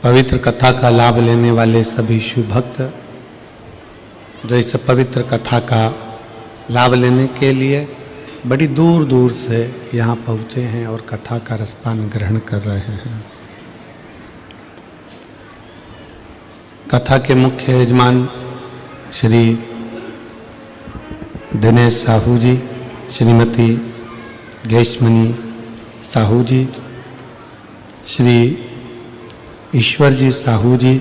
पवित्र कथा का लाभ लेने वाले सभी शिव भक्त जो इस पवित्र कथा का लाभ लेने के लिए बड़ी दूर दूर से यहाँ पहुँचे हैं और कथा का रसपान ग्रहण कर रहे हैं। कथा के मुख्य यजमान श्री दिनेश साहू जी, श्रीमती गेशमणि साहू जी, श्री ईश्वर जी साहू जी,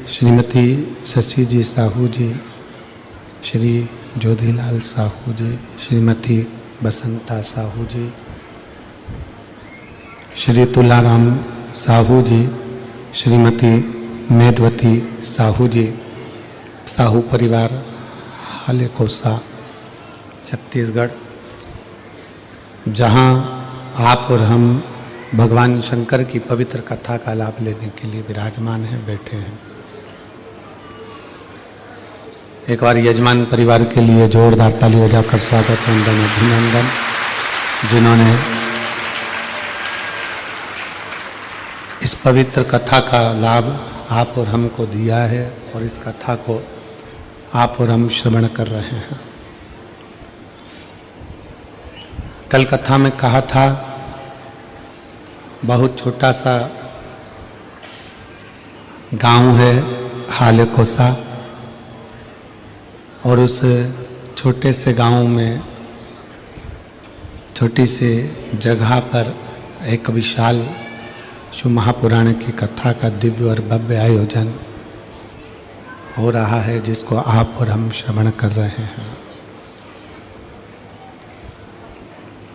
श्रीमती शशि जी साहू जी, श्री ज्योतिलाल साहू जी, श्रीमती बसंता साहू जी, श्री तुलाराम साहू जी, श्रीमती मेदवती साहू जी, साहू परिवार हालेकोसा छत्तीसगढ़, जहाँ आप और हम भगवान शंकर की पवित्र कथा का लाभ लेने के लिए विराजमान हैं, बैठे हैं। एक बार यजमान परिवार के लिए जोरदार ताली बजाकर स्वागत वंदन अभिनंदन, जिन्होंने इस पवित्र कथा का लाभ आप और हमको दिया है और इस कथा को आप और हम श्रवण कर रहे हैं। कल कथा में कहा था बहुत छोटा सा गांव है हालेकोसा, और उस छोटे से गांव में छोटी सी जगह पर एक विशाल शिव महापुराण की कथा का दिव्य और भव्य आयोजन हो रहा है, जिसको आप और हम श्रवण कर रहे हैं।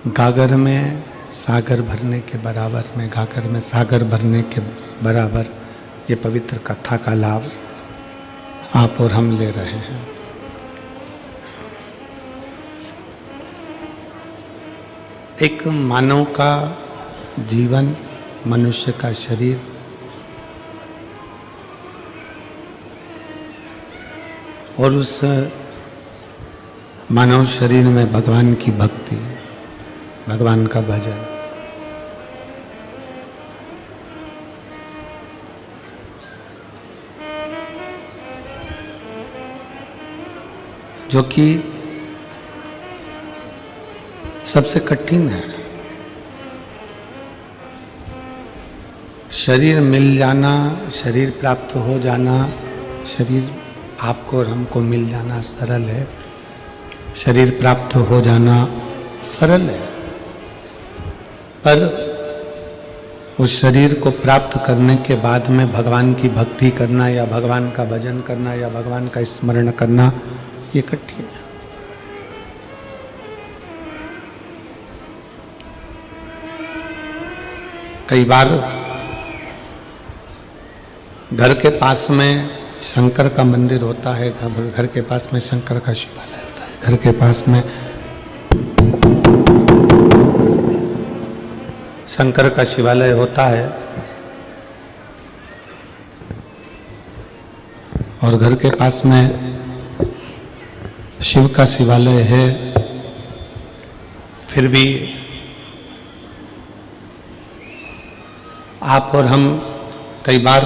गागर में सागर भरने के बराबर में, गागर में सागर भरने के बराबर ये पवित्र कथा का लाभ आप और हम ले रहे हैं। एक मानव का जीवन, मनुष्य का शरीर और उस मानव शरीर में भगवान की भक्ति, भगवान का भजन, जो कि सबसे कठिन है। शरीर मिल जाना, शरीर प्राप्त हो जाना, शरीर आपको और हमको मिल जाना सरल है, शरीर प्राप्त हो जाना सरल है, पर उस शरीर को प्राप्त करने के बाद में भगवान की भक्ति करना या भगवान का भजन करना या भगवान का स्मरण करना, ये कठिन है। कई बार घर के पास में शंकर का मंदिर होता है, घर के पास में शंकर का शिवालय होता है, घर के पास में शंकर का शिवालय होता है, और घर के पास में शिव का शिवालय है, फिर भी आप और हम कई बार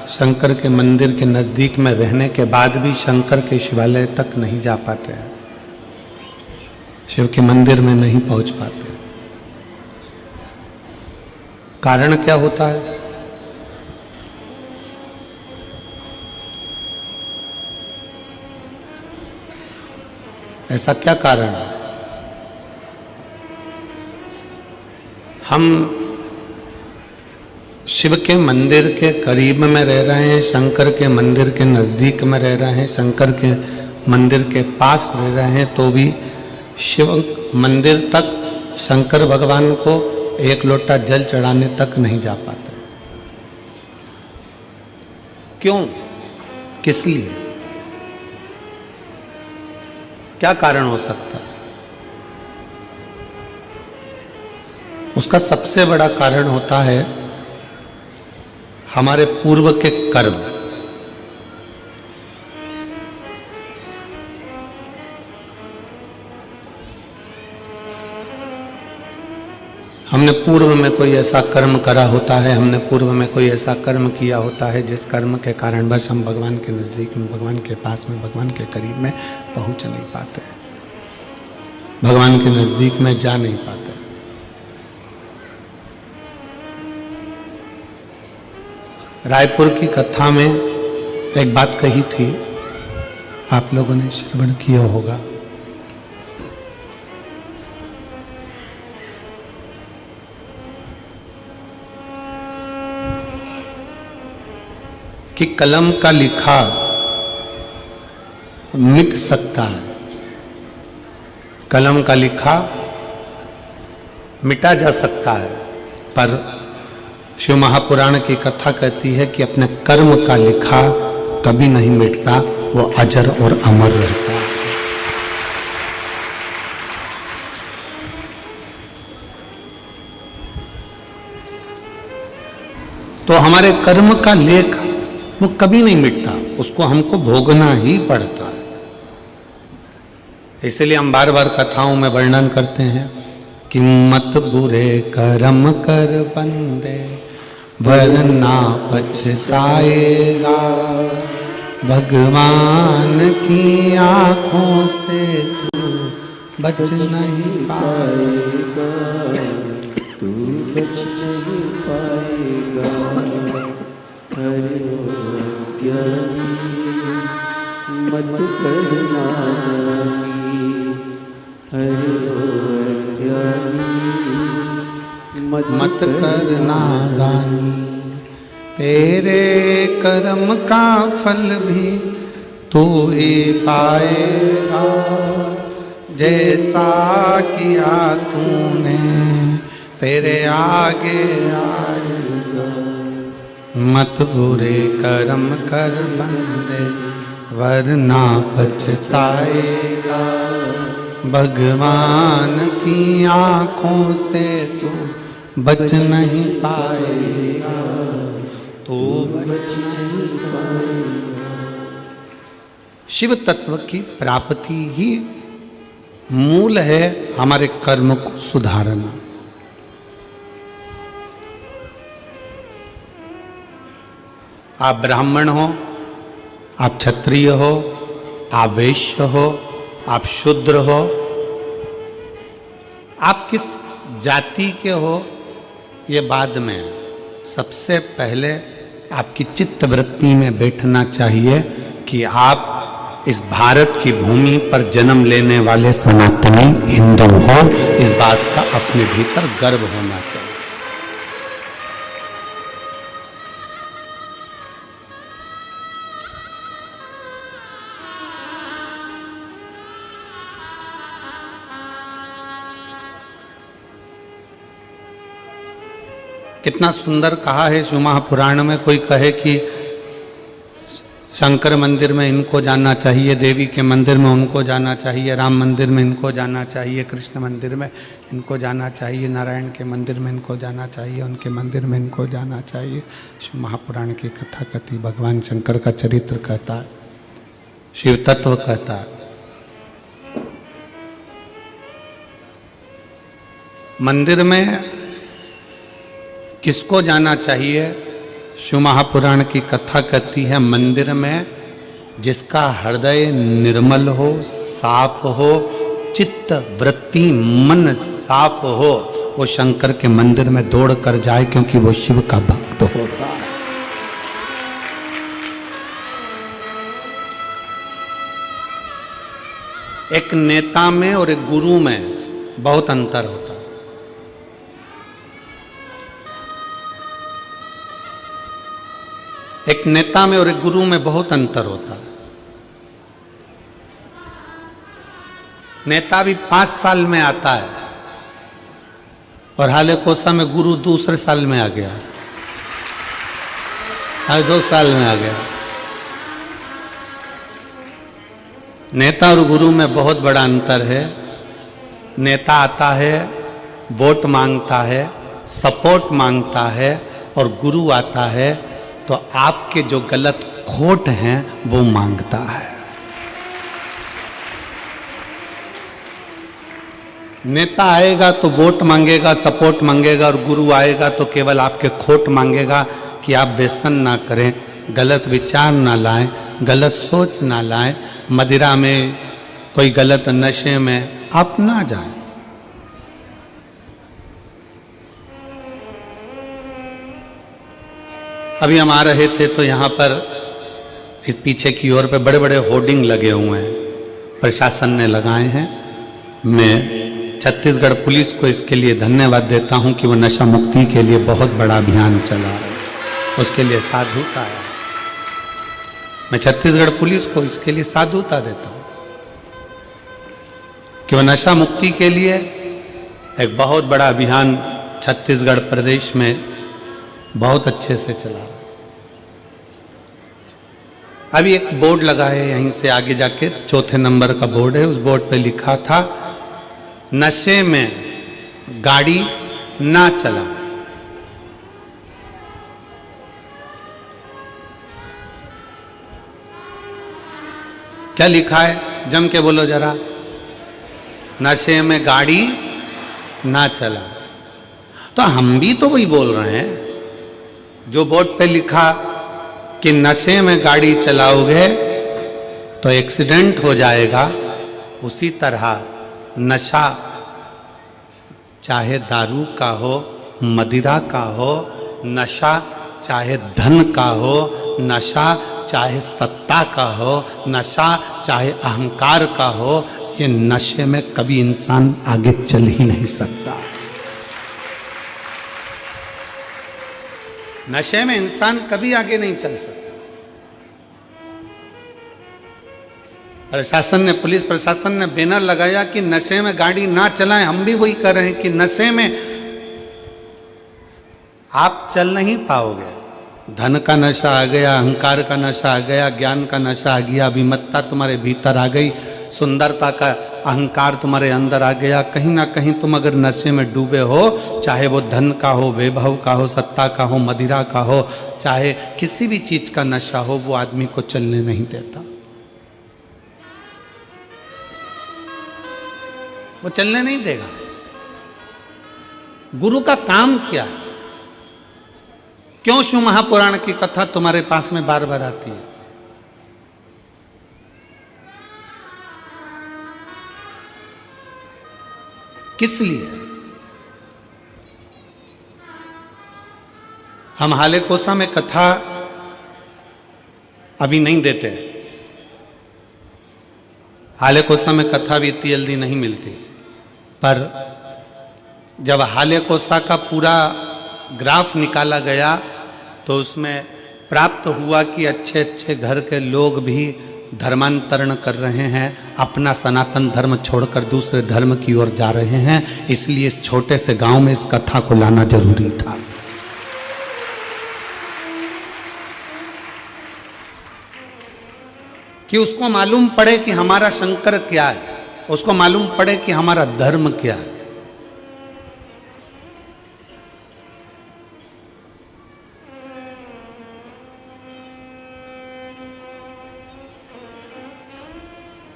शंकर के मंदिर के नज़दीक में रहने के बाद भी शंकर के शिवालय तक नहीं जा पाते हैं, शिव के मंदिर में नहीं पहुंच पाते। कारण क्या होता है? ऐसा क्या कारण है? हम शिव के मंदिर के करीब में रह रहे हैं, शंकर के मंदिर के नज़दीक में रह रहे हैं, शंकर के मंदिर के पास रह रहे हैं, तो भी शिव मंदिर तक शंकर भगवान को एक लोटा जल चढ़ाने तक नहीं जा पाते। क्यों? किस लिए? क्या कारण हो सकता है? उसका सबसे बड़ा कारण होता है हमारे पूर्व के कर्म। हमने पूर्व में कोई ऐसा कर्म करा होता है, हमने पूर्व में कोई ऐसा कर्म किया होता है जिस कर्म के कारण बस हम भगवान के नज़दीक में, भगवान के पास में, भगवान के करीब में पहुंच नहीं पाते, भगवान के नज़दीक में जा नहीं पाते। रायपुर की कथा में एक बात कही थी, आप लोगों ने श्रवण किया होगा। कि कलम का लिखा मिट सकता है, कलम का लिखा मिटा जा सकता है, पर शिव महापुराण की कथा कहती है कि अपने कर्म का लिखा कभी नहीं मिटता, वो अजर और अमर रहता है। तो हमारे कर्म का लेख वो कभी नहीं मिटता, उसको हमको भोगना ही पड़ता है। इसलिए हम बार बार कथाओं में वर्णन करते हैं कि मत बुरे कर्म कर बंदे वरना पछताएगा, भगवान की आंखों से तू बच नहीं पाएगा, तू बच नहीं पाएगा। हरि ज्ञानी मत करना दानी, हरि ज्ञानी मत करना दानी, तेरे कर्म का फल भी तू ही पाएगा, जैसा किया तूने तेरे आगे आएगा। मत बुरे कर्म कर बंदे वरना पछताएगा, भगवान की आंखों से तू बच नहीं पाएगा, तू बच नहीं पाएगा। शिव तत्व की प्राप्ति ही मूल है हमारे कर्म को सुधारना। आप ब्राह्मण हो, आप क्षत्रिय हो, आप वैश्य हो, आप शूद्र हो, आप किस जाति के हो ये बाद में है। सबसे पहले आपकी चित्त वृत्ति में बैठना चाहिए कि आप इस भारत की भूमि पर जन्म लेने वाले सनातनी हिंदू हो। इस बात का अपने भीतर गर्व होना चाहिए। कितना सुंदर कहा है शिव महापुराण में। कोई कहे कि शंकर मंदिर में इनको जाना चाहिए, देवी के मंदिर में उनको जाना चाहिए, राम मंदिर में इनको जाना चाहिए, कृष्ण मंदिर में इनको जाना चाहिए, नारायण के मंदिर में इनको जाना चाहिए, उनके मंदिर में इनको जाना चाहिए। शिव महापुराण की कथा कहती, भगवान शंकर का चरित्र कहता है, शिव तत्व कहता है। मंदिर में किसको जाना चाहिए? शिव महापुराण की कथा कहती है, मंदिर में जिसका हृदय निर्मल हो, साफ हो, चित्त वृत्ति मन साफ हो, वो शंकर के मंदिर में दौड़ कर जाए, क्योंकि वो शिव का भक्त होता है। एक नेता में और एक गुरु में बहुत अंतर होता है। एक नेता में और एक गुरु में बहुत अंतर होता है। नेता भी 5 साल में आता है और हाले कोसा में गुरु दूसरे साल में आ गया, हाले 2 साल में आ गया। नेता और गुरु में बहुत बड़ा अंतर है। नेता आता है, वोट मांगता है, सपोर्ट मांगता है, और गुरु आता है तो आपके जो गलत खोट हैं वो मांगता है। नेता आएगा तो वोट मांगेगा, सपोर्ट मांगेगा, और गुरु आएगा तो केवल आपके खोट मांगेगा कि आप व्यसन ना करें, गलत विचार ना लाएं, गलत सोच ना लाएं, मदिरा में कोई गलत नशे में आप ना जाएं। अभी हम आ रहे थे तो यहाँ पर इस पीछे की ओर पे बड़े बड़े होर्डिंग लगे हुए हैं, प्रशासन ने लगाए हैं। मैं छत्तीसगढ़ पुलिस को इसके लिए धन्यवाद देता हूं कि वो नशा मुक्ति के लिए बहुत बड़ा अभियान चला रहा है, उसके लिए साधुता है। मैं छत्तीसगढ़ पुलिस को इसके लिए साधुता देता हूं कि वो नशा मुक्ति के लिए एक बहुत बड़ा अभियान छत्तीसगढ़ प्रदेश में बहुत अच्छे से चला रहा है। अभी एक बोर्ड लगा है यहीं से आगे जाके, चौथे नंबर का बोर्ड है, उस बोर्ड पे लिखा था नशे में गाड़ी ना चला। क्या लिखा है, जम के बोलो जरा। नशे में गाड़ी ना चला। तो हम भी तो वही बोल रहे हैं जो बोर्ड पे लिखा कि नशे में गाड़ी चलाओगे तो एक्सीडेंट हो जाएगा, उसी तरह नशा चाहे दारू का हो, मदिरा का हो, नशा चाहे धन का हो, नशा चाहे सत्ता का हो, नशा चाहे अहंकार का हो, ये नशे में कभी इंसान आगे चल ही नहीं सकता। नशे में इंसान कभी आगे नहीं चल सकता। प्रशासन ने, पुलिस प्रशासन ने बैनर लगाया कि नशे में गाड़ी ना चलाएं। हम भी वही कर रहे हैं कि नशे में आप चल नहीं पाओगे। धन का नशा आ गया, अहंकार का नशा आ गया, ज्ञान का नशा आ गया, अभिमत्ता तुम्हारे भीतर आ गई, सुंदरता का अहंकार तुम्हारे अंदर आ गया। कहीं ना कहीं तुम अगर नशे में डूबे हो, चाहे वो धन का हो, वैभव का हो, सत्ता का हो, मदिरा का हो, चाहे किसी भी चीज का नशा हो, वो आदमी को चलने नहीं देता, वो चलने नहीं देगा। गुरु का काम क्या है? क्यों शिव महापुराण की कथा तुम्हारे पास में बार बार आती है? किस लिए? हम हाले कोसा में कथा अभी नहीं देते। हाले कोसा में कथा भी इतनी जल्दी नहीं मिलती, पर जब हाले कोसा का पूरा ग्राफ निकाला गया तो उसमें प्राप्त हुआ कि अच्छे अच्छे घर के लोग भी धर्मांतरण कर रहे हैं, अपना सनातन धर्म छोड़कर दूसरे धर्म की ओर जा रहे हैं। इसलिए इस छोटे से गांव में इस कथा को लाना जरूरी था। कि उसको मालूम पड़े कि हमारा शंकर क्या है, उसको मालूम पड़े कि हमारा धर्म क्या है।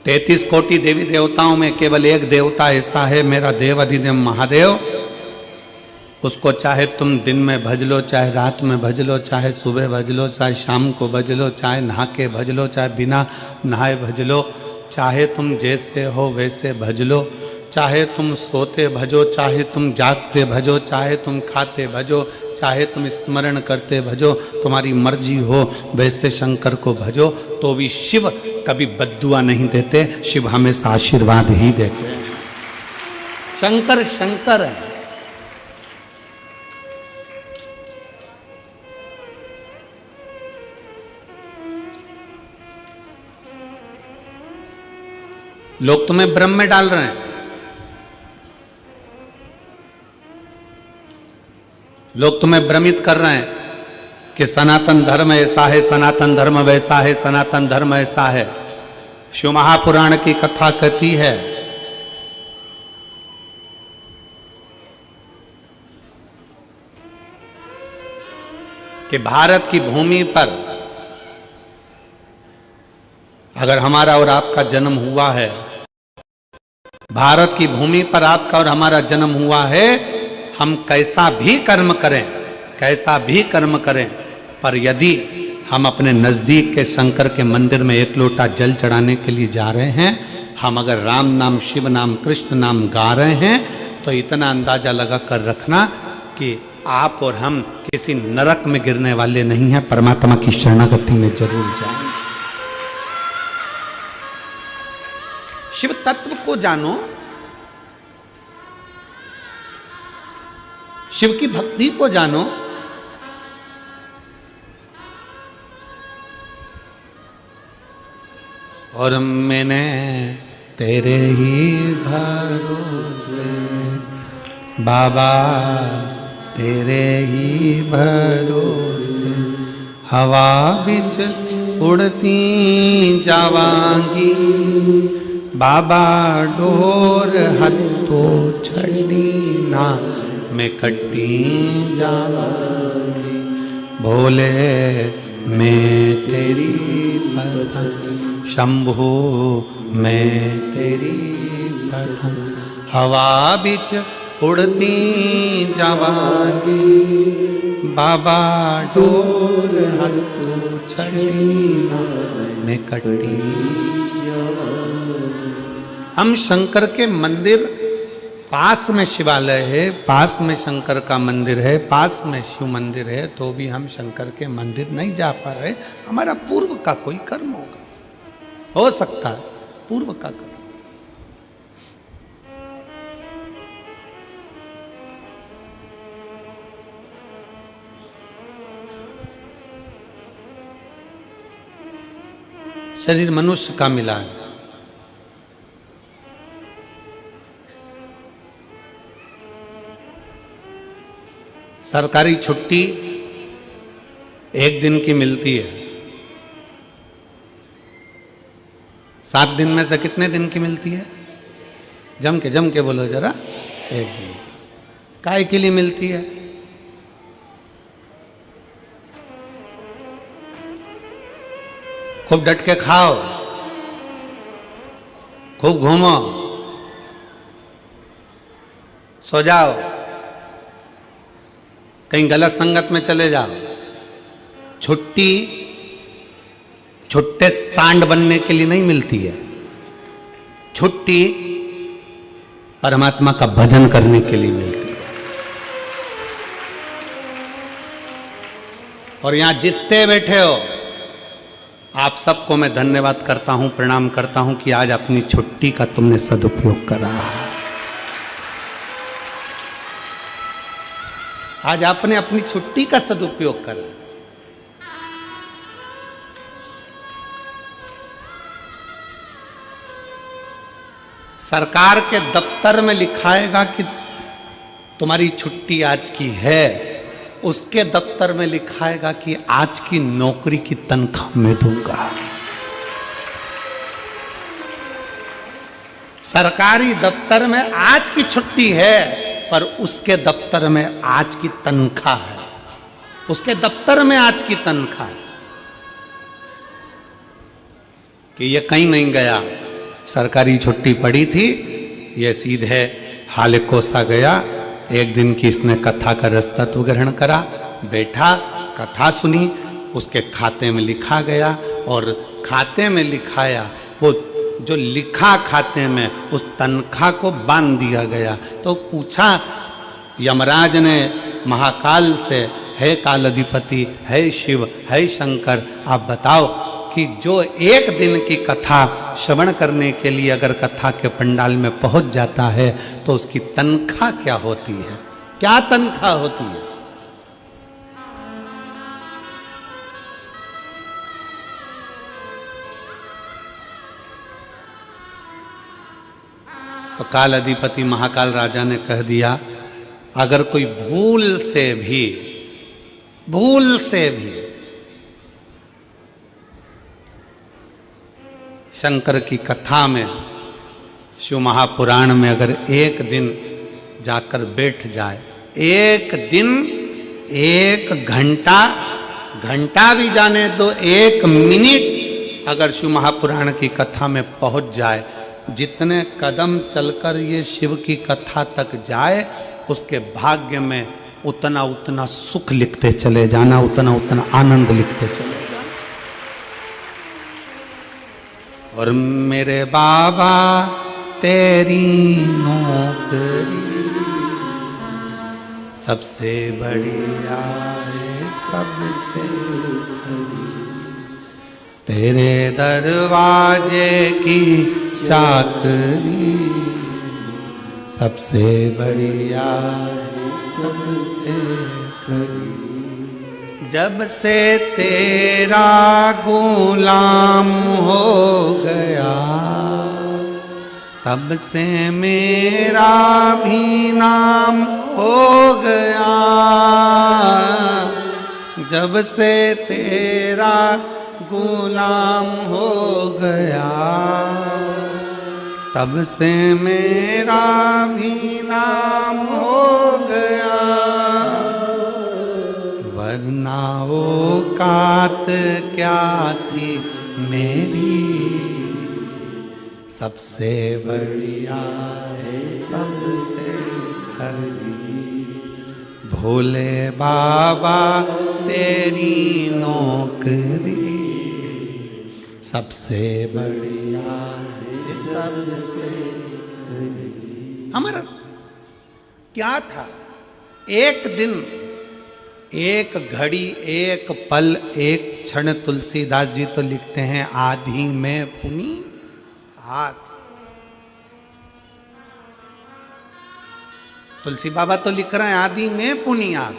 तैतीस कोटि देवी देवताओं में केवल एक देवता ऐसा है, मेरा देव अधिदेव महादेव। उसको चाहे तुम दिन में भज लो, चाहे रात में भज लो, चाहे सुबह भज लो, चाहे शाम को भज लो, चाहे नहा के भज लो, चाहे बिना नहाए भज लो, चाहे तुम जैसे हो वैसे भज लो, चाहे तुम सोते भजो, चाहे तुम जागते भजो, चाहे तुम खाते भजो, चाहे तुम स्मरण करते भजो, तुम्हारी मर्जी हो वैसे शंकर को भजो। तो भी शिव कभी बद्दुआ नहीं देते, शिव हमेशा आशीर्वाद ही देते हैं। शंकर शंकर है। लोग तुम्हें भ्रम में डाल रहे हैं, लोग तुम्हें भ्रमित कर रहे हैं कि सनातन धर्म ऐसा है, सनातन धर्म वैसा है, सनातन धर्म ऐसा है। शिव महापुराण की कथा कहती है कि भारत की भूमि पर अगर हमारा और आपका जन्म हुआ है, भारत की भूमि पर आपका और हमारा जन्म हुआ है। हम कैसा भी कर्म करें, कैसा भी कर्म करें, पर यदि हम अपने नज़दीक के शंकर के मंदिर में एक लोटा जल चढ़ाने के लिए जा रहे हैं, हम अगर राम नाम, शिव नाम, कृष्ण नाम गा रहे हैं, तो इतना अंदाजा लगा कर रखना कि आप और हम किसी नरक में गिरने वाले नहीं हैं, परमात्मा की शरणागति में जरूर जाएंगे। शिव तत्व को जानो, शिव की भक्ति को जानो। और मैंने तेरे ही भरोसे बाबा, तेरे ही भरोसे हवा बिच उड़ती जावांगी बाबा, डोर हत्तो छड़ी ना मैं कट्टी जावांगी। भोले मैं तेरी पतंग, शंभु मैं तेरी पतंग, हवा बिच उड़ती जावांगी बाबा, डोर हत्तो छड़ी ना मैं कट्टी। हम शंकर के मंदिर, पास में शिवालय है, पास में शंकर का मंदिर है, पास में शिव मंदिर है, तो भी हम शंकर के मंदिर नहीं जा पा रहे। हमारा पूर्व का कोई कर्म होगा, हो सकता है पूर्व का कर्म। शरीर मनुष्य का मिला है, सरकारी छुट्टी एक दिन की मिलती है, 7 दिन में से कितने दिन की मिलती है? जम के बोलो जरा। एक दिन। काय के लिए मिलती है? खूब डट के खाओ, खूब घूमो, सो जाओ, कहीं गलत संगत में चले जाओ। छुट्टी छुट्टे सांड बनने के लिए नहीं मिलती है, छुट्टी परमात्मा का भजन करने के लिए मिलती है। और यहां जितने बैठे हो, आप सबको मैं धन्यवाद करता हूं, प्रणाम करता हूं कि आज अपनी छुट्टी का तुमने सदुपयोग करा। आज आपने अपनी छुट्टी का सदुपयोग करा। सरकार के दफ्तर में लिखाएगा कि तुम्हारी छुट्टी आज की है, उसके दफ्तर में लिखाएगा कि आज की नौकरी की तनख्वाह मैं दूंगा। सरकारी दफ्तर में आज की छुट्टी है, पर उसके दफ्तर में आज की तनख्वाह है, उसके दफ्तर में आज की तनख्वाह है। कि ये कहीं नहीं गया, सरकारी छुट्टी पड़ी थी, ये सीधे हालेकोसा गया। एक दिन की इसने कथा का रसतत्व ग्रहण करा, बैठा, कथा सुनी, उसके खाते में लिखा गया। और खाते में लिखाया, वो जो लिखा खाते में, उस तनख्वाह को बांध दिया गया। तो पूछा यमराज ने महाकाल से, है काल अधिपति, है शिव, है शंकर, आप बताओ कि जो एक दिन की कथा श्रवण करने के लिए अगर कथा के पंडाल में पहुंच जाता है, तो उसकी तनख्वाह क्या होती है? क्या तनख्वाह होती है? तो काल अधिपति महाकाल राजा ने कह दिया, अगर कोई भूल से भी शंकर की कथा में, शिव महापुराण में अगर एक दिन जाकर बैठ जाए, एक दिन, एक घंटा, घंटा भी जाने दो, 1 मिनट अगर शिव महापुराण की कथा में पहुंच जाए, जितने कदम चलकर ये शिव की कथा तक जाए, उसके भाग्य में उतना उतना सुख लिखते चले जाना, उतना उतना आनंद लिखते चले जाना। और मेरे बाबा तेरी नौकरी सबसे बढ़िया है, सबसे खरी, तेरे दरवाजे की चाकरी सबसे बढ़िया है, सबसे खरी। जब से तेरा गुलाम हो गया, तब से मेरा भी नाम हो गया। जब से तेरा गुलाम हो गया, तब से मेरा भी नाम हो गया। वरना औकात क्या थी मेरी, सबसे बढ़िया है, सबसे खरी, भोले बाबा तेरी नौकरी सबसे बढ़िया है, सबसे खरी। हमारा क्या था, एक दिन, एक घड़ी, एक पल, एक क्षण, तुलसीदास जी तो लिखते हैं आधी में पुनी हाथ। तुलसी बाबा तो लिख रहे हैं आदि में पुनियाद।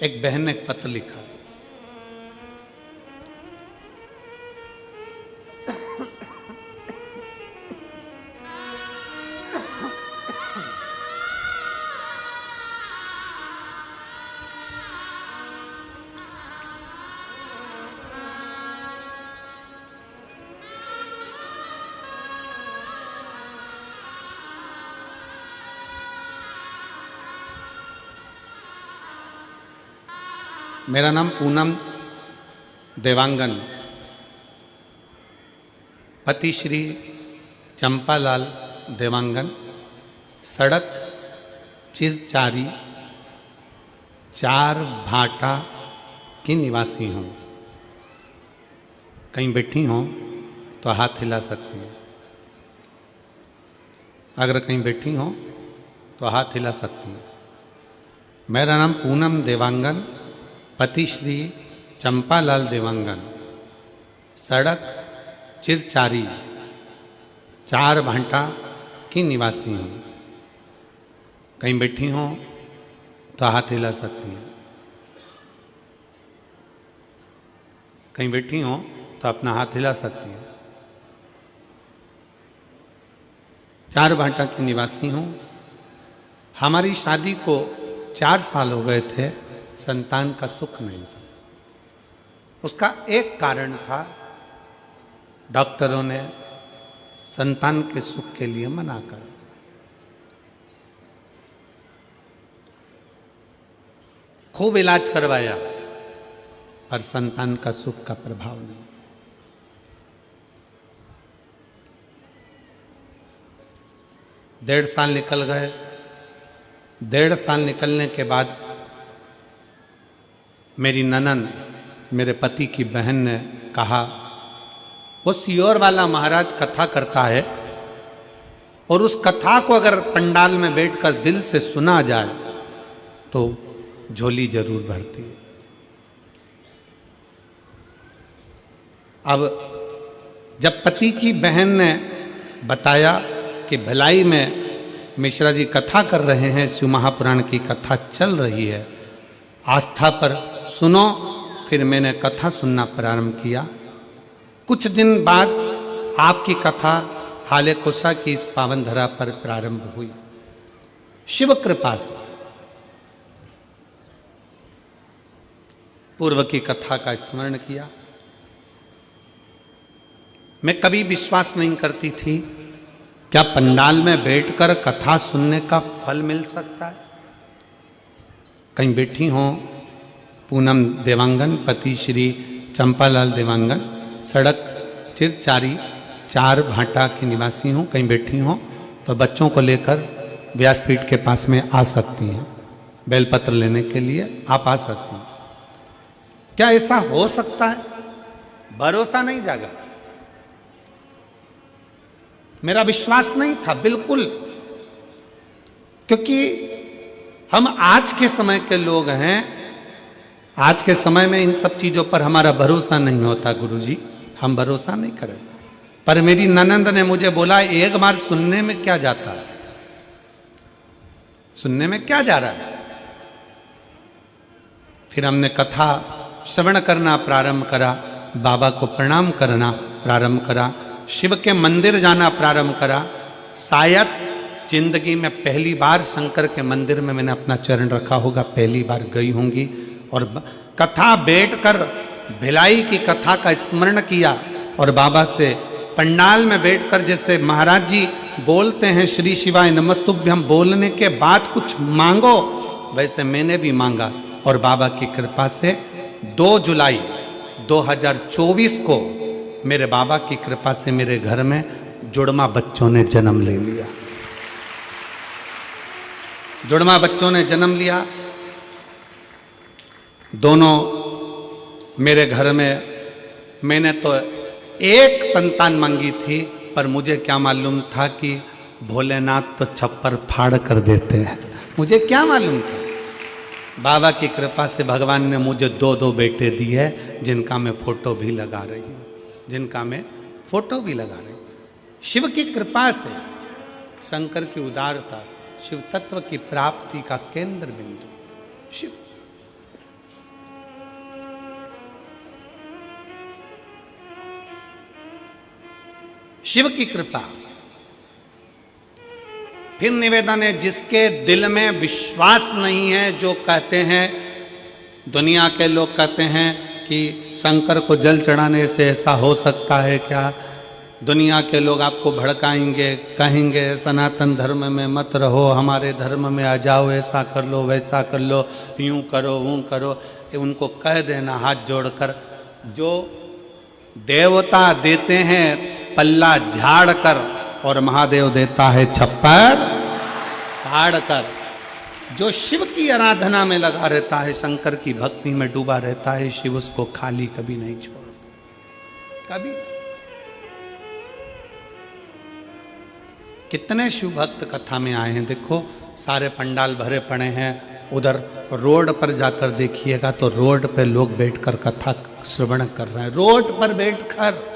एक बहन ने एक पत्र लिखा, मेरा नाम पूनम देवांगन, पति श्री चंपालाल देवांगन, सड़क चिरचारी 4 भाटा की निवासी हूँ। कहीं बैठी हों तो हाथ हिला सकती हैं, अगर कहीं बैठी हों तो हाथ हिला सकती हैं। मेरा नाम पूनम देवांगन, पति श्री चंपालाल देवांगन, सड़क चिरचारी 4 भाटा की निवासी हूँ। कहीं बैठी हों तो हाथ हिला सकती हैं, कहीं बैठी हों तो अपना हाथ हिला सकती हैं। 4 भाटा की निवासी हूँ। हमारी शादी को 4 साल हो गए थे, संतान का सुख नहीं था। उसका एक कारण था, डॉक्टरों ने संतान के सुख के लिए मना कर, खूब इलाज करवाया, पर संतान का सुख का प्रभाव नहीं। डेढ़ साल निकल गए। 1.5 साल निकलने के बाद मेरी ननन, मेरे पति की बहन ने कहा, वो सियोर वाला महाराज कथा करता है और उस कथा को अगर पंडाल में बैठकर दिल से सुना जाए तो झोली जरूर भरती है। अब जब पति की बहन ने बताया कि भिलाई में मिश्रा जी कथा कर रहे हैं, शिव महापुराण की कथा चल रही है, आस्था पर सुनो, फिर मैंने कथा सुनना प्रारंभ किया। कुछ दिन बाद आपकी कथा हाले कुशा की इस पावन धरा पर प्रारंभ हुई। शिव कृपा से पूर्व की कथा का स्मरण किया। मैं कभी विश्वास नहीं करती थी क्या पंडाल में बैठकर कथा सुनने का फल मिल सकता है। कहीं बैठी हों पूनम देवांगन, पति श्री चंपालाल देवांगन, सड़क चिरचारी 4 भाटा की निवासी हूँ, कहीं बैठी हूँ तो बच्चों को लेकर व्यासपीठ के पास में आ सकती हैं, बेलपत्र लेने के लिए आप आ सकती हैं। क्या ऐसा हो सकता है? भरोसा नहीं जागा, मेरा विश्वास नहीं था बिल्कुल, क्योंकि हम आज के समय के लोग हैं। आज के समय में इन सब चीजों पर हमारा भरोसा नहीं होता गुरुजी, हम भरोसा नहीं करें। पर मेरी ननंद ने मुझे बोला एक बार सुनने में क्या जाता है, सुनने में क्या जा रहा है। फिर हमने कथा श्रवण करना प्रारंभ करा, बाबा को प्रणाम करना प्रारंभ करा, शिव के मंदिर जाना प्रारंभ करा। शायद जिंदगी में पहली बार शंकर के मंदिर में मैंने अपना चरण रखा होगा, पहली बार गई होंगी। और कथा बैठकर भिलाई की कथा का स्मरण किया और बाबा से पंडाल में बैठकर जैसे महाराज जी बोलते हैं श्री शिवाय नमस्तुभ्यम, बोलने के बाद कुछ मांगो, वैसे मैंने भी मांगा। और बाबा की कृपा से 2 जुलाई 2024 को मेरे बाबा की कृपा से मेरे घर में जुड़वा बच्चों ने जन्म ले लिया, जुड़वा बच्चों ने जन्म लिया। दोनों मेरे घर में, मैंने तो एक संतान मांगी थी, पर मुझे क्या मालूम था कि भोलेनाथ तो छप्पर फाड़ कर देते हैं, मुझे क्या मालूम था। बाबा की कृपा से भगवान ने मुझे 2 बेटे दिए, जिनका मैं फोटो भी लगा रही हूँ, जिनका मैं फोटो भी लगा रही हूँ। शिव की कृपा से, शंकर की उदारता से, शिव तत्व की प्राप्ति का केंद्र बिंदु शिव। शिव की कृपा। फिर निवेदन है, जिसके दिल में विश्वास नहीं है, जो कहते हैं, दुनिया के लोग कहते हैं कि शंकर को जल चढ़ाने से ऐसा हो सकता है क्या, दुनिया के लोग आपको भड़काएंगे, कहेंगे सनातन धर्म में मत रहो, हमारे धर्म में आ जाओ, ऐसा कर लो वैसा कर लो, यूं करो वो करो। उनको कह देना हाथ जोड़कर, जो देवता देते हैं पल्ला झाड़ कर और महादेव देता है छप्पर फाड़ कर। जो शिव की आराधना में लगा रहता है, शंकर की भक्ति में डूबा रहता है, शिव उसको खाली कभी नहीं छोड़ता, कभी। कितने शिव भक्त कथा में आए हैं, देखो सारे पंडाल भरे पड़े हैं। उधर रोड पर जाकर देखिएगा तो रोड पे लोग बैठकर कथा श्रवण कर रहे हैं, रोड पर बैठकर।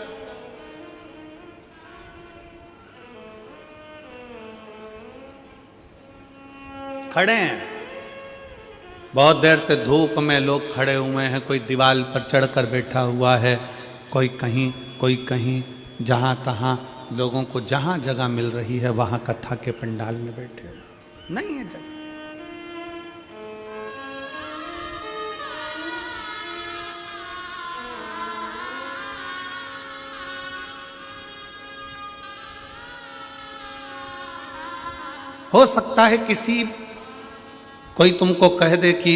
खड़े हैं, बहुत देर से धूप में लोग खड़े हुए हैं, कोई दीवार पर चढ़कर बैठा हुआ है, कोई कहीं, जहाँ तहाँ लोगों को जहाँ जगह मिल रही है वहाँ कथा के पंडाल में बैठे नहीं है जगह। हो सकता है किसी कोई तुमको कह दे कि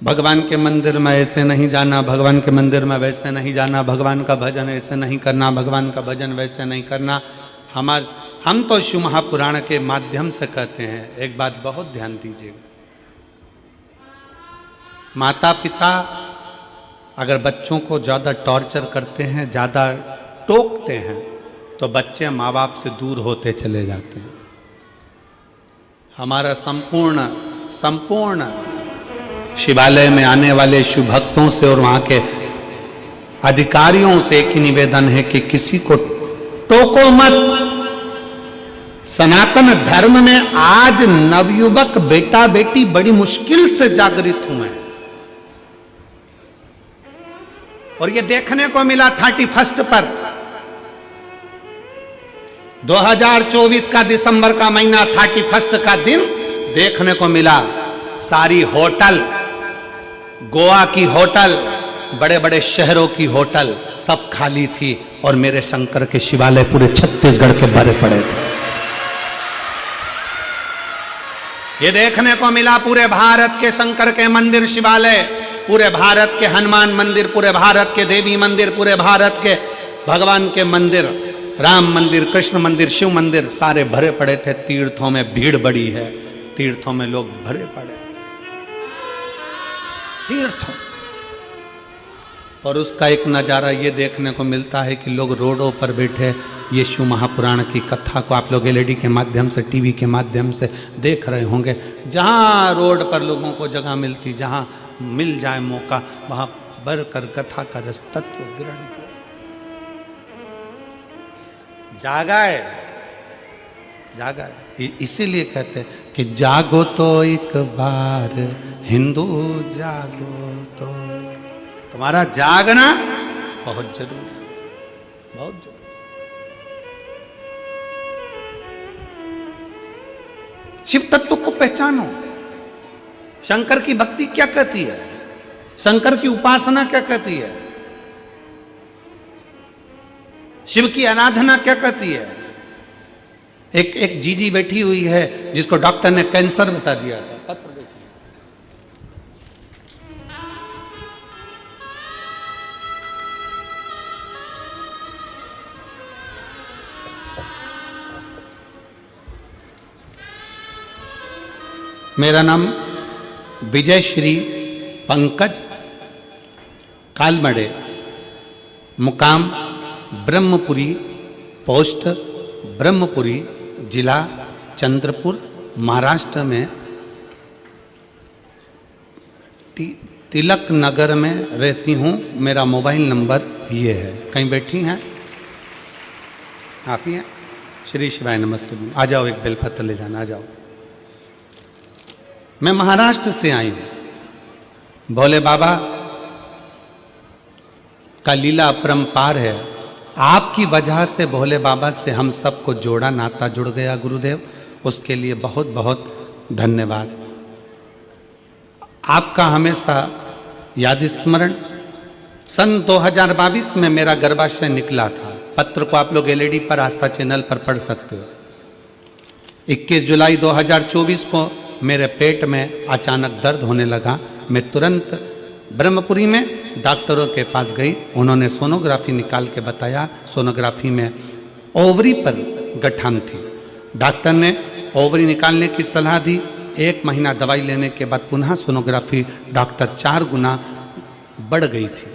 भगवान के मंदिर में ऐसे नहीं जाना, भगवान के मंदिर में वैसे नहीं जाना, भगवान का भजन ऐसे नहीं करना, भगवान का भजन वैसे नहीं करना। हम तो शिव महापुराण के माध्यम से कहते हैं, एक बात बहुत ध्यान दीजिएगा, माता पिता अगर बच्चों को ज़्यादा टॉर्चर करते हैं, ज़्यादा टोकते हैं, तो बच्चे माँ बाप से दूर होते चले जाते हैं। हमारा संपूर्ण शिवालय में आने वाले शिव भक्तों से और वहाँ के अधिकारियों से एक ही निवेदन है कि किसी को टोको मत। सनातन धर्म में आज नवयुवक बेटा बेटी बड़ी मुश्किल से जागृत हुए हैं, और ये देखने को मिला 31 पर 2024 का दिसंबर का महीना 31 का दिन देखने को मिला। सारी होटल, गोवा की होटल, बड़े बड़े शहरों की होटल सब खाली थी, और मेरे शंकर के शिवालय पूरे छत्तीसगढ़ के भरे पड़े थे। ये देखने को मिला पूरे भारत के शंकर के मंदिर शिवालय पूरे भारत के हनुमान मंदिर, पूरे भारत के देवी मंदिर, पूरे भारत के भगवान के मंदिर, राम मंदिर, कृष्ण मंदिर, शिव मंदिर सारे भरे पड़े थे। तीर्थों में भीड़ बड़ी है, तीर्थों में लोग भरे पड़े, तीर्थों। और उसका एक नज़ारा ये देखने को मिलता है कि लोग रोडों पर बैठे यीशु महापुराण की कथा को आप लोग एलईडी के माध्यम से, टीवी के माध्यम से देख रहे होंगे। जहाँ रोड पर लोगों को जगह मिलती, जहाँ मिल जाए मौका, वहाँ बढ़कर कथा का रस तत्व ग्रहण कर। जागा है, जागा है। इसीलिए कहते हैं कि जागो तो एक बार हिंदू, जागो तो। तुम्हारा जागना बहुत जरूरी है, बहुत जरूरी। शिव तत्व को पहचानो। शंकर की भक्ति क्या कहती है, शंकर की उपासना क्या कहती है, शिव की आराधना क्या कहती है। एक जीजी बैठी हुई है जिसको डॉक्टर ने कैंसर बता दिया था। पत्र देखिए, मेरा नाम विजय श्री पंकज कालमड़े, मुकाम ब्रह्मपुरी, पोस्ट ब्रह्मपुरी, जिला चंद्रपुर, महाराष्ट्र में तिलक नगर में रहती हूँ। मेरा मोबाइल नंबर ये है। कहीं बैठी हैं आप ही हैं? श्री शिवाय नमस्ते। आ जाओ, एक बेलपत्र ले जाना, आ जाओ। मैं महाराष्ट्र से आई हूँ। भोले बाबा का लीला अपरंपार है। आपकी वजह से भोले बाबा से हम सबको जोड़ा, नाता जुड़ गया गुरुदेव, उसके लिए बहुत बहुत धन्यवाद। आपका हमेशा याद स्मरण। सन 2022 में मेरा गर्भाशय निकला था। पत्र को आप लोग एलईडी पर आस्था चैनल पर पढ़ सकते हो। 21 जुलाई 2024 को मेरे पेट में अचानक दर्द होने लगा। मैं तुरंत ब्रह्मपुरी में डॉक्टरों के पास गई। उन्होंने सोनोग्राफी निकाल के बताया, सोनोग्राफी में ओवरी पर गठान थी। डॉक्टर ने ओवरी निकालने की सलाह दी। 1 महीना दवाई लेने के बाद पुनः सोनोग्राफी डॉक्टर 4 गुना बढ़ गई थी।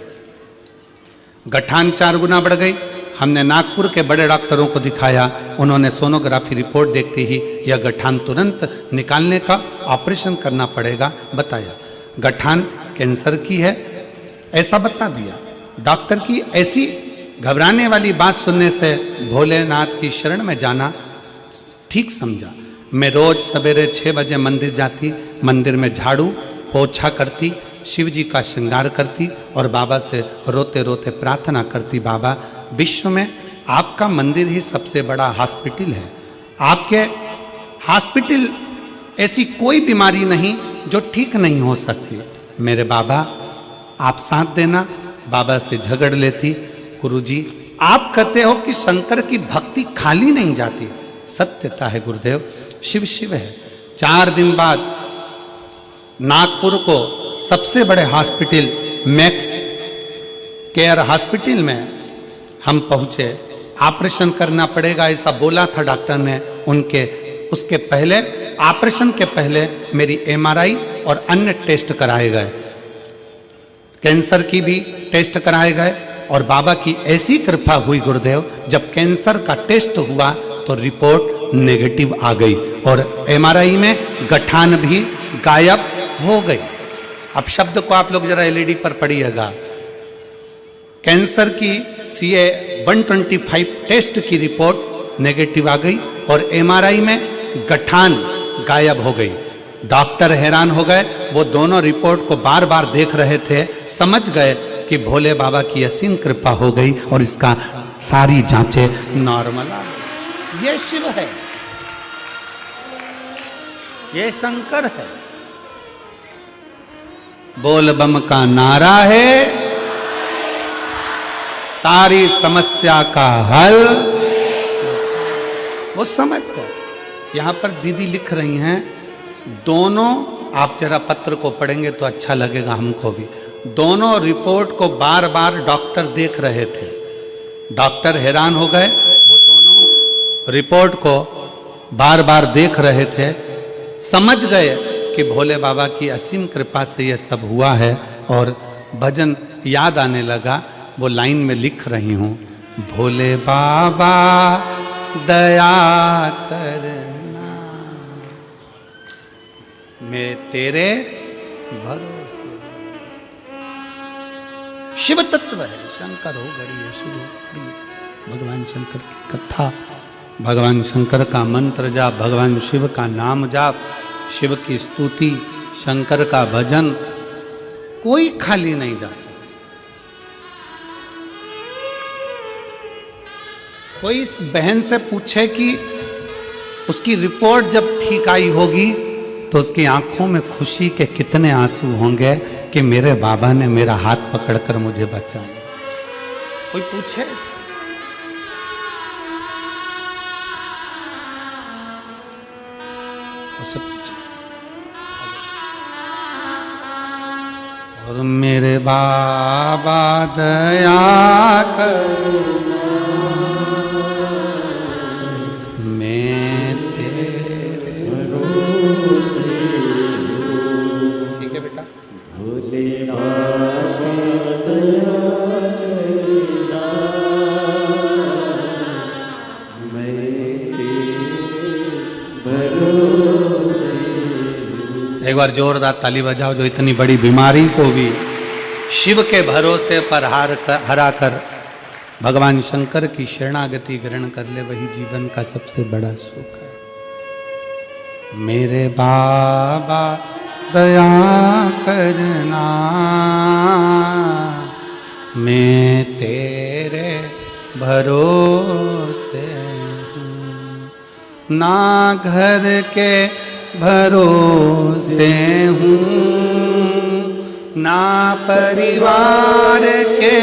गठान 4 गुना बढ़ गई। हमने नागपुर के बड़े डॉक्टरों को दिखाया। उन्होंने सोनोग्राफी रिपोर्ट देखते ही यह गठान तुरंत निकालने का ऑपरेशन करना पड़ेगा बताया। गठान कैंसर की है ऐसा बता दिया। डॉक्टर की ऐसी घबराने वाली बात सुनने से भोलेनाथ की शरण में जाना ठीक समझा। मैं रोज सवेरे 6 बजे मंदिर जाती, मंदिर में झाड़ू पोछा करती, शिव जी का श्रृंगार करती और बाबा से रोते रोते प्रार्थना करती, बाबा विश्व में आपका मंदिर ही सबसे बड़ा हॉस्पिटल है। आपके हॉस्पिटल ऐसी कोई बीमारी नहीं जो ठीक नहीं हो सकती। मेरे बाबा आप साथ देना। बाबा से झगड़ लेती, गुरुजी आप कहते हो कि शंकर की भक्ति खाली नहीं जाती। सत्यता है गुरुदेव, शिव शिव है। 4 दिन बाद नागपुर को सबसे बड़े हॉस्पिटल मैक्स केयर हॉस्पिटल में हम पहुंचे। ऑपरेशन करना पड़ेगा ऐसा बोला था डॉक्टर ने। उसके पहले, ऑपरेशन के पहले मेरी एमआरआई और अन्य टेस्ट कराए गए, कैंसर की भी टेस्ट कराए गए। और बाबा की ऐसी कृपा हुई गुरुदेव, जब कैंसर का टेस्ट हुआ तो रिपोर्ट नेगेटिव आ गई और एमआरआई में गठान भी गायब हो गई। अब शब्द को आप लोग जरा एलईडी पर पढ़िएगा। कैंसर की CA 125 टेस्ट की रिपोर्ट नेगेटिव आ गई और एमआरआई में गठान गायब हो गई। डॉक्टर हैरान हो गए। वो दोनों रिपोर्ट को बार बार देख रहे थे, समझ गए कि भोले बाबा की असीम कृपा हो गई और इसका सारी जांचें नॉर्मल आ गई। ये शिव है, ये शंकर है। बोल बम का नारा है, सारी समस्या का हल। वो समझ गए। यहां पर दीदी लिख रही हैं, दोनों आप जरा पत्र को पढ़ेंगे तो अच्छा लगेगा हमको भी। दोनों रिपोर्ट को बार बार डॉक्टर देख रहे थे। डॉक्टर हैरान हो गए, वो दोनों रिपोर्ट को बार बार देख रहे थे, समझ गए कि भोले बाबा की असीम कृपा से ये सब हुआ है। और भजन याद आने लगा, वो लाइन में लिख रही हूँ, भोले बाबा दया करना मैं तेरे भरोसे। शिव तत्व है, शंकर हो घड़ी है, शिव हो घड़ी है। भगवान शंकर की कथा, भगवान शंकर का मंत्र जाप, भगवान शिव का नाम जाप, शिव की स्तुति, शंकर का भजन, कोई खाली नहीं जाता। कोई इस बहन से पूछे कि उसकी रिपोर्ट जब ठीक आई होगी तो उसकी आंखों में खुशी के कितने आंसू होंगे कि मेरे बाबा ने मेरा हाथ पकड़कर मुझे बचाया। कोई पूछे इससे? उससे पूछे। और मेरे बाबा दया करो, मैं तेरे भरोसे। ठीक है बेटा। भोले बाबा दया करना, मैं तेरे भरोसे। एक बार जोरदार ताली बजाओ, जो इतनी बड़ी बीमारी को भी शिव के भरोसे पर हरा कर भगवान शंकर की शरणागति ग्रहण कर ले, वही जीवन का सबसे बड़ा सुख है। मेरे बाबा दया करना, मैं तेरे भरोसे हूँ, ना घर के भरोसे हूँ, ना परिवार के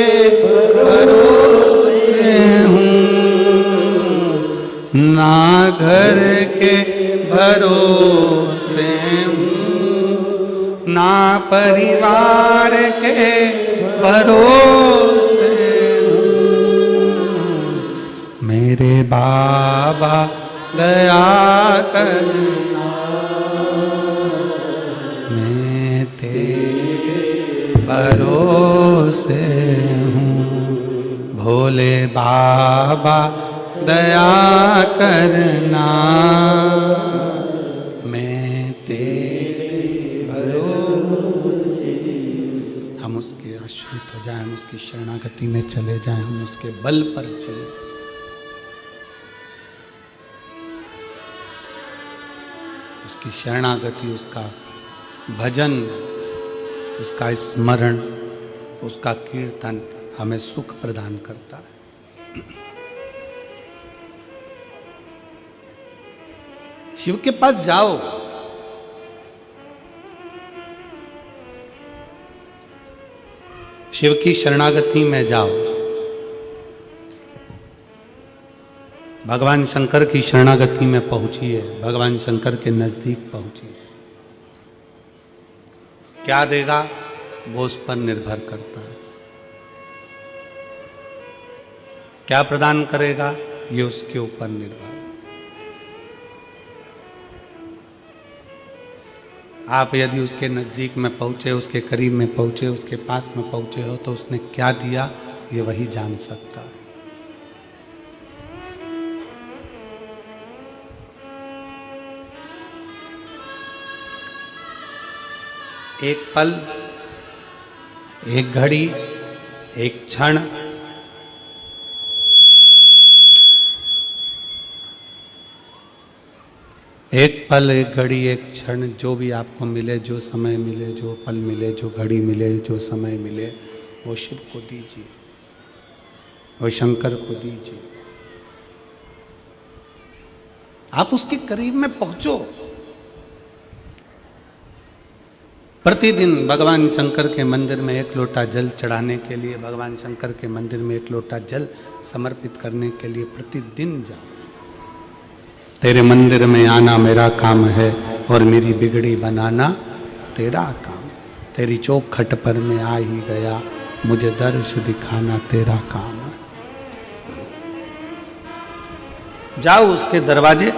भरोसे हूँ, ना घर के भरोसे हूँ, ना परिवार के भरोसे हूँ। मेरे बाबा दया करना, मैं तेरे भरोसे हूँ। भोले बाबा दया करना, मैं तेरे भरोसे। हम उसके आश्रित हो जाएं, हम उसकी शरणागति में चले जाएं, हम उसके बल पर जिए। उसकी शरणागति, उसका भजन, उसका स्मरण, उसका कीर्तन हमें सुख प्रदान करता है। शिव के पास जाओ, शिव की शरणागति में जाओ, भगवान शंकर की शरणागति में पहुंचिए, भगवान शंकर के नजदीक पहुंचिए। क्या देगा वो उस पर निर्भर करता है। क्या प्रदान करेगा ये उसके ऊपर निर्भर। आप यदि उसके नजदीक में पहुंचे, उसके करीब में पहुंचे, उसके पास में पहुंचे हो, तो उसने क्या दिया ये वही जान सकता है। एक पल, एक घड़ी, एक क्षण, एक पल, एक घड़ी, एक क्षण, जो भी आपको मिले, जो समय मिले, जो पल मिले, जो घड़ी मिले, जो समय मिले, वो शिव को दीजिए, वो शंकर को दीजिए। आप उसके करीब में पहुंचो। प्रतिदिन भगवान शंकर के मंदिर में एक लोटा जल चढ़ाने के लिए, भगवान शंकर के मंदिर में एक लोटा जल समर्पित करने के लिए प्रतिदिन जाओ। तेरे मंदिर में आना मेरा काम है और मेरी बिगड़ी बनाना तेरा काम। तेरी चौखट पर मैं आ ही गया, मुझे दर्श दिखाना तेरा काम है। जाओ उसके दरवाजे,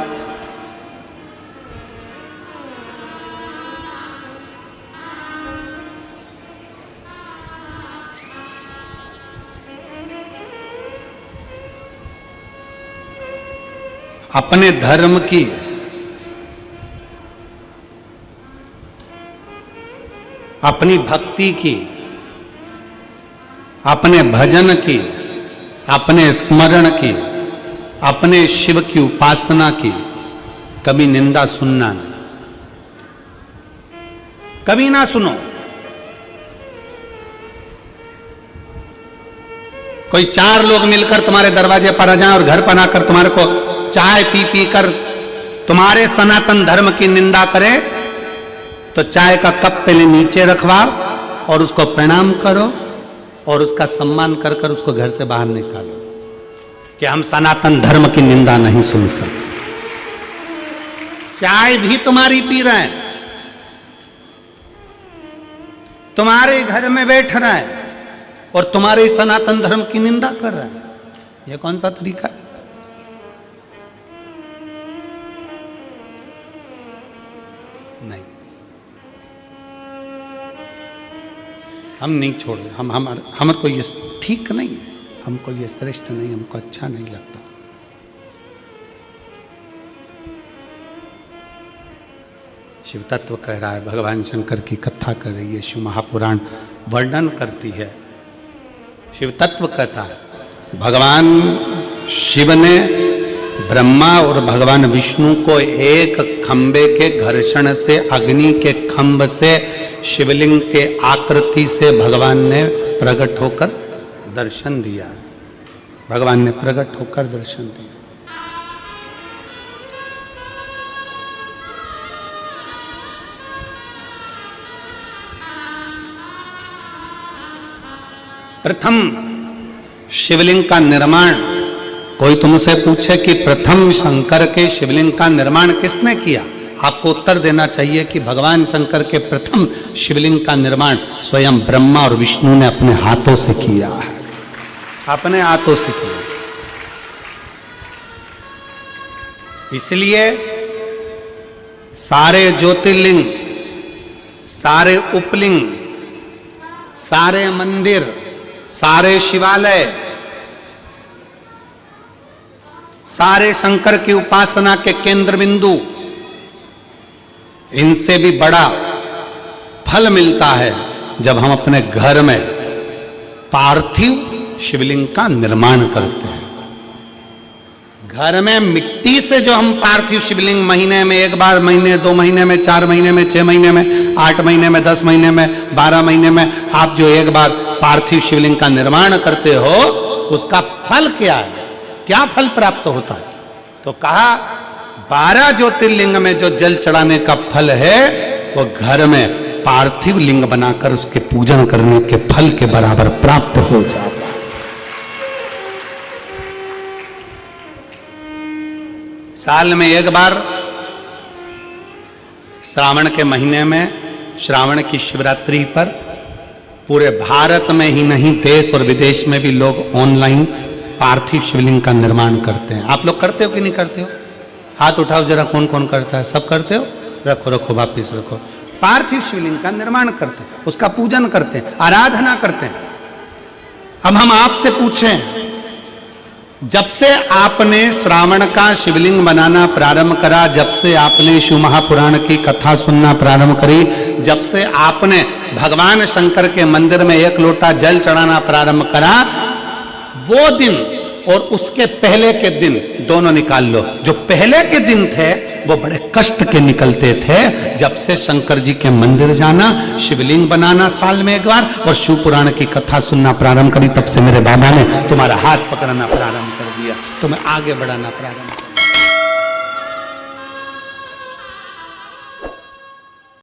अपने धर्म की, अपनी भक्ति की, अपने भजन की, अपने स्मरण की, अपने शिव की उपासना की कभी निंदा सुनना नहीं, कभी ना सुनो। कोई 4 लोग मिलकर तुम्हारे दरवाजे पर आ जाएं और घर पर आकर तुम्हारे को चाय पी पी कर तुम्हारे सनातन धर्म की निंदा करे, तो चाय का कप पहले नीचे रखवाओ और उसको प्रणाम करो और उसका सम्मान कर कर उसको घर से बाहर निकालो कि हम सनातन धर्म की निंदा नहीं सुन सकते। चाय भी तुम्हारी पी रहे हैं, तुम्हारे घर में बैठ रहा है और तुम्हारे सनातन धर्म की निंदा कर रहा है। यह कौन सा तरीका है? नहीं, हम नहीं छोड़े। हमर को ये ठीक नहीं है, हमको ये श्रेष्ठ नहीं, हमको अच्छा नहीं लगता। शिव तत्व कह रहा है, भगवान शंकर की कथा कर रही है, शिव महापुराण वर्णन करती है। शिव तत्व कहता है, भगवान शिव ने ब्रह्मा और भगवान विष्णु को एक खंबे के घर्षण से, अग्नि के खंभ से, शिवलिंग के आकृति से भगवान ने प्रकट होकर दर्शन दिया। भगवान ने प्रकट होकर दर्शन दिया। प्रथम शिवलिंग का निर्माण, कोई तुमसे पूछे कि प्रथम शंकर के शिवलिंग का निर्माण किसने किया, आपको उत्तर देना चाहिए कि भगवान शंकर के प्रथम शिवलिंग का निर्माण स्वयं ब्रह्मा और विष्णु ने अपने हाथों से किया है, अपने हाथों से किया। इसलिए सारे ज्योतिर्लिंग, सारे उपलिंग, सारे मंदिर, सारे शिवालय, सारे शंकर की उपासना के केंद्र बिंदु, इनसे भी बड़ा फल मिलता है जब हम अपने घर में पार्थिव शिवलिंग का निर्माण करते हैं। घर में मिट्टी से जो हम पार्थिव शिवलिंग महीने में एक बार, महीने 2 महीने में, 4 महीने में, 6 महीने में, 8 महीने में, 10 महीने में, 12 महीने में आप जो एक बार पार्थिव शिवलिंग का निर्माण करते हो, उसका फल क्या है, क्या फल प्राप्त होता है? तो कहा 12 ज्योतिर्लिंग में जो जल चढ़ाने का फल है वो घर में पार्थिव लिंग बनाकर उसके पूजन करने के फल के बराबर प्राप्त हो जाता है। साल में एक बार श्रावण के महीने में, श्रावण की शिवरात्रि पर पूरे भारत में ही नहीं, देश और विदेश में भी लोग ऑनलाइन पार्थिव शिवलिंग का निर्माण करते हैं। आप लोग करते हो कि नहीं करते हो? हाथ उठाओ जरा, कौन कौन करता है? सब करते हो? रखो रखो, वापिस रखो। पार्थिव शिवलिंग का निर्माण करते हैं, उसका पूजन करते हैं, आराधना करते हैं। अब हम आपसे पूछें, जब से आपने श्रावण का शिवलिंग बनाना प्रारंभ करा, जब से आपने शिव महापुराण की कथा सुनना प्रारंभ करी, जब से आपने भगवान शंकर के मंदिर में 1 लोटा जल चढ़ाना प्रारंभ करा, वो दिन और उसके पहले के दिन दोनों निकाल लो। जो पहले के दिन थे वो बड़े कष्ट के निकलते थे। जब से शंकर जी के मंदिर जाना, शिवलिंग बनाना साल में एक बार और शिव पुराण की कथा सुनना प्रारंभ करी, तब से मेरे बाबा ने तुम्हारा हाथ पकड़ना प्रारंभ कर दिया, तुम्हें आगे बढ़ाना प्रारंभ।